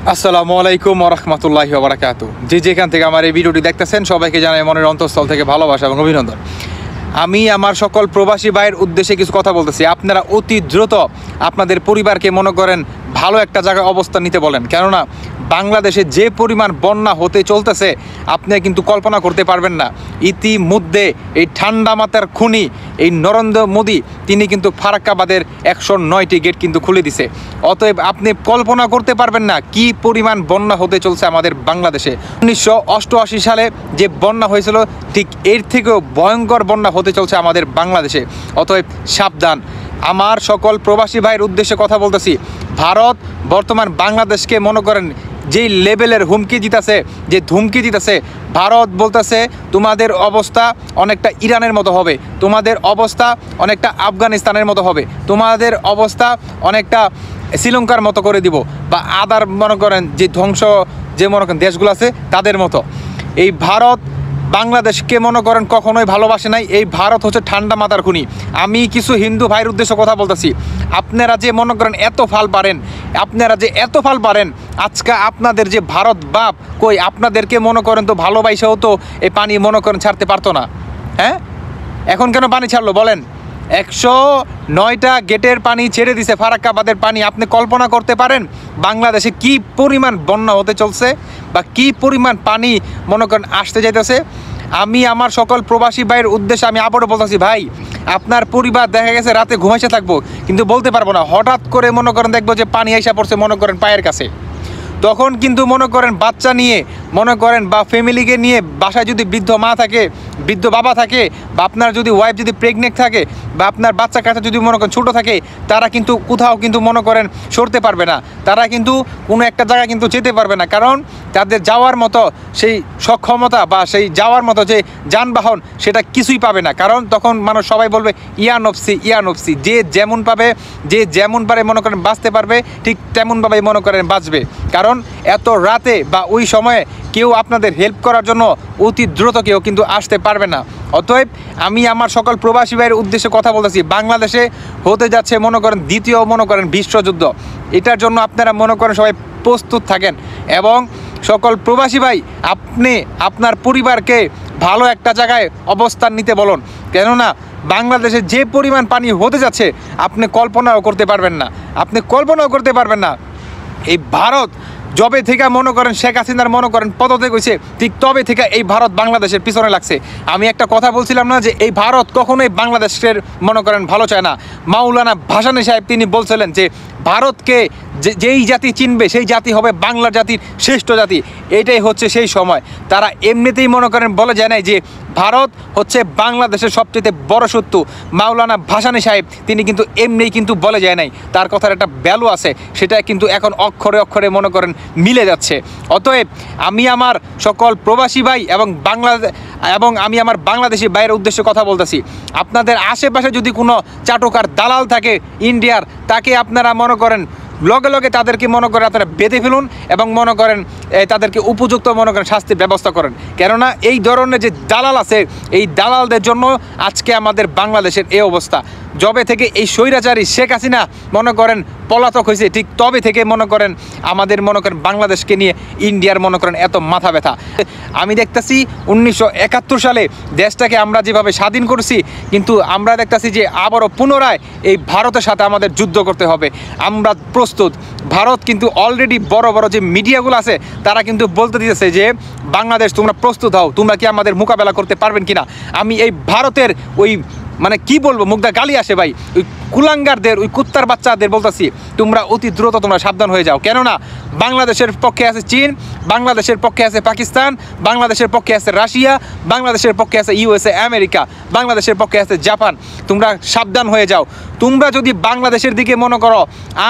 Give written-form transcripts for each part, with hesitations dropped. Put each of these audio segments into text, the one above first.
আসসালামু আলাইকুম ওয়া রাহমাতুল্লাহি ওয়া বারাকাতুহু। যে যেখান থেকে আমার এই ভিডিওটি দেখতেছেন সবাইকে জানাই মনের অন্তঃস্থল থেকে ভালোবাসা এবং অভিনন্দন। আমি আমার সকল প্রবাসী ভাইয়ের উদ্দেশ্যে কিছু কথা বলতেছি। আপনারা অতি দ্রুত আপনাদের পরিবারকে মনে করেন ভালো একটা জায়গায় অবস্থান নিতে বলেন, কেননা বাংলাদেশে যে পরিমাণ বন্যা হতে চলতেছে আপনি কিন্তু কল্পনা করতে পারবেন না। ইতিমধ্যে এই ঠান্ডা মাথার খুনি এই নরেন্দ্র মোদী তিনি কিন্তু ফারাক্কাবাদের 109টি গেট কিন্তু খুলে দিছে। অতএব আপনি কল্পনা করতে পারবেন না কি পরিমাণ বন্যা হতে চলছে আমাদের বাংলাদেশে। 1988 সালে যে বন্যা হয়েছিল ঠিক এর থেকেও ভয়ঙ্কর বন্যা হতে চলছে আমাদের বাংলাদেশে। অতএব সাবধান। আমার সকল প্রবাসী ভাইয়ের উদ্দেশ্যে কথা বলতেছি, ভারত বর্তমান বাংলাদেশকে মনে করেন যেই লেভেলের হুমকি দিতেছে, যে ধুমকি দিতেছে, ভারত বলতেছে তোমাদের অবস্থা অনেকটা ইরানের মতো হবে, তোমাদের অবস্থা অনেকটা আফগানিস্তানের মতো হবে, তোমাদের অবস্থা অনেকটা শ্রীলঙ্কার মতো করে দিব, বা আদার মনে করেন যে ধ্বংস যে মনে করেন দেশগুলো আছে তাদের মতো। এই ভারত বাংলাদেশকে মনে করেন কখনোই ভালোবাসে নাই। এই ভারত হচ্ছে ঠান্ডা মাথার খুনি। আমি কিছু হিন্দু ভাইয়ের উদ্দেশ্যে কথা বলতেছি, আপনারা যে মনে করেন এত ফাল পারেন, আপনারা যে এত ফাল পারেন, আজকে আপনাদের যে ভারত বাপ কই আপনাদেরকে মনে করেন তো ভালোবাসাও তো এই পানি মনে করেন ছাড়তে পারতো না। হ্যাঁ, এখন কেন পানি ছাড়লো বলেন? 109টা গেটের পানি ছেড়ে দিছে, ফারাক্কাবাদের পানি। আপনি কল্পনা করতে পারেন বাংলাদেশে কি পরিমাণ বন্যা হতে চলছে বা কি পরিমাণ পানি মনে করেন আসতে যাইতেছে। আমি আমার সকল প্রবাসী ভাইয়ের উদ্দেশ্যে আমি আবারও বলতেছি, ভাই আপনার পরিবার দেখা গেছে রাতে ঘুমাইছে থাকবো কিন্তু বলতে পারবো না, হঠাৎ করে মনে করেন দেখবো যে পানি আইসা পড়ছে মনে করেন পায়ের কাছে। তখন কিন্তু মনে করেন বাচ্চা নিয়ে মনে করেন বা ফ্যামিলিকে নিয়ে বাসায় যদি বৃদ্ধ মা থাকে, বৃদ্ধ বাবা থাকে, বা আপনার যদি ওয়াইফ যদি প্রেগনেন্ট থাকে, বা আপনার বাচ্চা কাচ্চা যদি মনে করেন ছোটো থাকে, তারা কিন্তু কোথাও কিন্তু মনে করেন সরতে পারবে না, তারা কিন্তু কোনো একটা জায়গায় কিন্তু যেতে পারবে না, কারণ তাদের যাওয়ার মতো সেই সক্ষমতা বা সেই যাওয়ার মতো যে যানবাহন সেটা কিছুই পাবে না। কারণ তখন মানুষ সবাই বলবে ইয়া নফসি ইয়া নফসি, যে যেমন পাবে, যে যেমন পারে মনে করেন বাঁচতে পারবে ঠিক তেমনভাবেই মনে করেন বাঁচবে। কারণ এত রাতে বা ওই সময়ে কেউ আপনাদের হেল্প করার জন্য অতি দ্রুত কেউ কিন্তু আসতে পারবে না। অতএব আমি আমার সকল প্রবাসী ভাইয়ের উদ্দেশ্যে কথা বলতেছি, বাংলাদেশে হতে যাচ্ছে মনে করেন দ্বিতীয় মনে করেন বিশ্বযুদ্ধ। এটার জন্য আপনারা মনে করেন সবাই প্রস্তুত থাকেন। এবং সকল প্রবাসী ভাই আপনি আপনার পরিবারকে ভালো একটা জায়গায় অবস্থান নিতে বলুন, কেননা বাংলাদেশে যে পরিমাণ পানি হতে যাচ্ছে আপনি কল্পনাও করতে পারবেন না, আপনি কল্পনাও করতে পারবেন না। এই ভারত যবে থেকে মনে করেন শেখ হাসিনার মনে করেন পদত্যাগ হয়েছে ঠিক তবে থেকে এই ভারত বাংলাদেশের পিছনে লাগছে। আমি একটা কথা বলছিলাম না যে এই ভারত কখনোই বাংলাদেশের মনে করেন ভালো চায় না। মাওলানা ভাসানী সাহেব তিনি বলছিলেন যে ভারতকে যেই জাতি চিনবে সেই জাতি হবে বাংলা জাতির শ্রেষ্ঠ জাতি। এইটাই হচ্ছে সেই সময়। তারা এমনিতেই মনে করেন বলে যায় নাই যে ভারত হচ্ছে বাংলাদেশের সবচেয়ে বড় শত্রু। মাওলানা ভাসানী সাহেব তিনি কিন্তু এমনিই কিন্তু বলে যায় নাই, তার কথার একটা ভ্যালু আছে, সেটা কিন্তু এখন অক্ষরে অক্ষরে মনে করেন মিলে যাচ্ছে। অতএব আমি আমার সকল প্রবাসী ভাই এবং আমি আমার বাংলাদেশি ভাইয়ের উদ্দেশ্যে কথা বলতেছি, আপনাদের আশেপাশে যদি কোনো চাটুকার দালাল থাকে ইন্ডিয়ার, তাকে আপনারা মনে করেন লগে লগে তাদেরকে মনে করেন আপনারা বেঁধে ফেলুন এবং মনে করেন তাদেরকে উপযুক্ত মনে করেন শাস্তির ব্যবস্থা করেন। কেননা এই ধরনের যে দালাল আছে এই দালালদের জন্য আজকে আমাদের বাংলাদেশের এই অবস্থা। যবে থেকে এই স্বৈরাচারী শেখ হাসিনা মনে করেন পলাতক হয়েছে ঠিক তবে থেকে মনে করেন আমাদের মনে করেন বাংলাদেশকে নিয়ে ইন্ডিয়ার মনে করেন এত মাথা ব্যথা। আমি দেখতেছি 1971 সালে দেশটাকে আমরা যেভাবে স্বাধীন করছি, কিন্তু আমরা দেখতেছি যে আবারও পুনরায় এই ভারতের সাথে আমাদের যুদ্ধ করতে হবে। আমরা প্রস্তুত। ভারত কিন্তু অলরেডি বড় বড় যে মিডিয়াগুলো আছে তারা কিন্তু বলতে দিতেছে যে বাংলাদেশ তোমরা প্রস্তুত হও, তোমরা কি আমাদের মোকাবেলা করতে পারবেন কিনা। আমি এই ভারতের ওই মানে কি বলবো, মুখটা গালি আসে ভাই, ওই কুলাঙ্গারদের ওই কুত্তার বাচ্চাদের বলতেছি তোমরা অতি দ্রুত তোমরা সাবধান হয়ে যাও। কেননা বাংলাদেশের পক্ষে আছে চীন, বাংলাদেশের পক্ষে আছে পাকিস্তান, বাংলাদেশের পক্ষে আছে রাশিয়া, বাংলাদেশের পক্ষে আছে ইউএসএ আমেরিকা, বাংলাদেশের পক্ষে আছে জাপান। তোমরা সাবধান হয়ে যাও। তোমরা যদি বাংলাদেশের দিকে মনে করো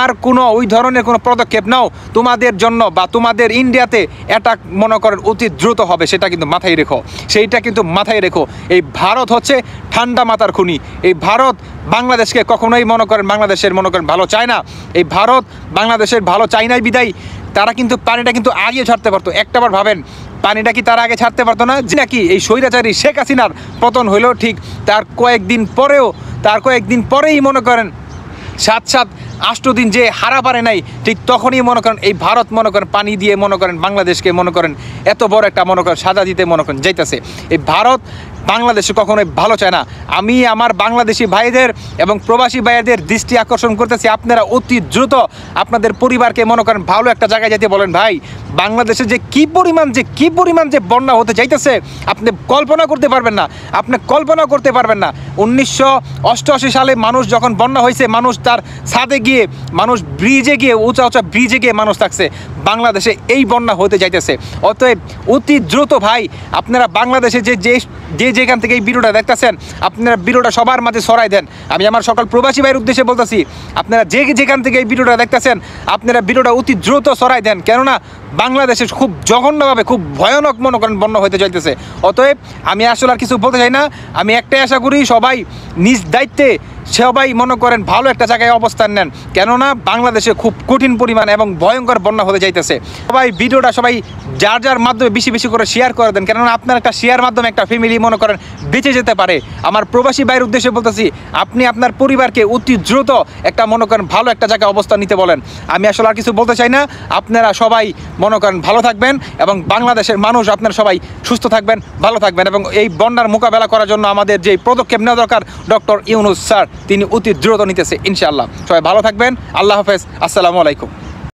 আর কোনো ওই ধরনের কোনো পদক্ষেপ নাও, তোমাদের জন্য বা তোমাদের ইন্ডিয়াতে অ্যাটাক মনে করেন অতি দ্রুত হবে, সেটা কিন্তু মাথায় রেখো, সেইটা কিন্তু মাথায় রেখো। এই ভারত হচ্ছে ঠান্ডা মাথার খুনি। এই ভারত বাংলাদেশকে কখনোই মনে করেন বাংলাদেশের মনে করেন ভালো চায় না। এই ভারত বাংলাদেশের ভালো চায় নাই বিদায় তারা কিন্তু পানিটা কিন্তু আগেও ছাড়তে পারতো। একটাবার ভাবেন পানিটা কি তারা আগে ছাড়তে পারতো না? যে নাকি এই স্বৈরাচারী শেখ হাসিনার পতন হইলো ঠিক তার কয়েকদিন পরেই মনে করেন সাথে 8 দিন যে হারা পারে নাই, ঠিক তখনই মনে করেন এই ভারত মনে করেন পানি দিয়ে মনে করেন বাংলাদেশকে মনে করেন এত বড় একটা মনে করেন সাজা দিতে মনে করেন যাইতেছে। এই ভারত বাংলাদেশে কখনোই ভালো চায় না। আমি আমার বাংলাদেশি ভাইদের এবং প্রবাসী ভাইদের দৃষ্টি আকর্ষণ করতেছি, আপনারা অতি দ্রুত আপনাদের পরিবারকে মনে করেন ভালো একটা জায়গায় যেতে বলেন। ভাই বাংলাদেশে যে কি পরিমাণ যে বন্যা হতে চাইতেছে আপনি কল্পনা করতে পারবেন না, আপনি কল্পনা করতে পারবেন না। 1988 সালে মানুষ যখন বন্যা হয়েছে, মানুষ তার ছাদে গিয়ে, মানুষ ব্রিজে গিয়ে, উঁচা ব্রিজে গিয়ে মানুষ থাকছে। বাংলাদেশে এই বন্যা হতে চাইতেছে। অতএব অতি দ্রুত ভাই আপনারা বাংলাদেশে যে যেখান থেকে এই ভিডিওটা দেখতেছেন, আপনারা ভিডিওটা সবার মাঝে ছড়াই দেন। আমি আমার সকল প্রবাসী ভাইয়ের উদ্দেশ্যে বলতেছি, আপনারা যেখান থেকে এই ভিডিওটা দেখতেছেন, আপনারা ভিডিওটা অতি দ্রুত ছড়াই দেন। কেননা বাংলাদেশে খুব জঘন্যভাবে, খুব ভয়ানক মনে করেন বন্যা হতে চাইতেছে। অতএব আমি আসলে আর কিছু বলতে চাই না। আমি একটাই আশা করি সবাই নিজ দায়িত্বে সবাই মনে করেন ভালো একটা জায়গায় অবস্থান নেন, কেননা বাংলাদেশে খুব কঠিন পরিমাণ এবং ভয়ঙ্কর বন্যা হতে যাইতেছে। সবাই ভিডিওটা সবাই যার মাধ্যমে বেশি করে শেয়ার করে দেন, কেননা আপনার একটা শেয়ার মাধ্যমে একটা ফ্যামিলি মনে করেন বেঁচে যেতে পারে। আমার প্রবাসী ভাইয়ের উদ্দেশ্যে বলতেছি, আপনি আপনার পরিবারকে অতি দ্রুত একটা মনে করেন ভালো একটা জায়গায় অবস্থান নিতে বলেন। আমি আসলে আর কিছু বলতে চাই না। আপনারা সবাই মনে করেন ভালো থাকবেন এবং বাংলাদেশের মানুষ আপনারা সবাই সুস্থ থাকবেন, ভালো থাকবেন এবং এই বন্যার মোকাবেলা করার জন্য আমাদের যে পদক্ষেপ নেওয়া দরকার ডক্টর ইউনূস স্যার তিনি অতি দ্রুত নিতেছে ইনশাআল্লাহ। সবাই ভালো থাকবেন। আল্লাহ হাফেজ। আসসালামু আলাইকুম।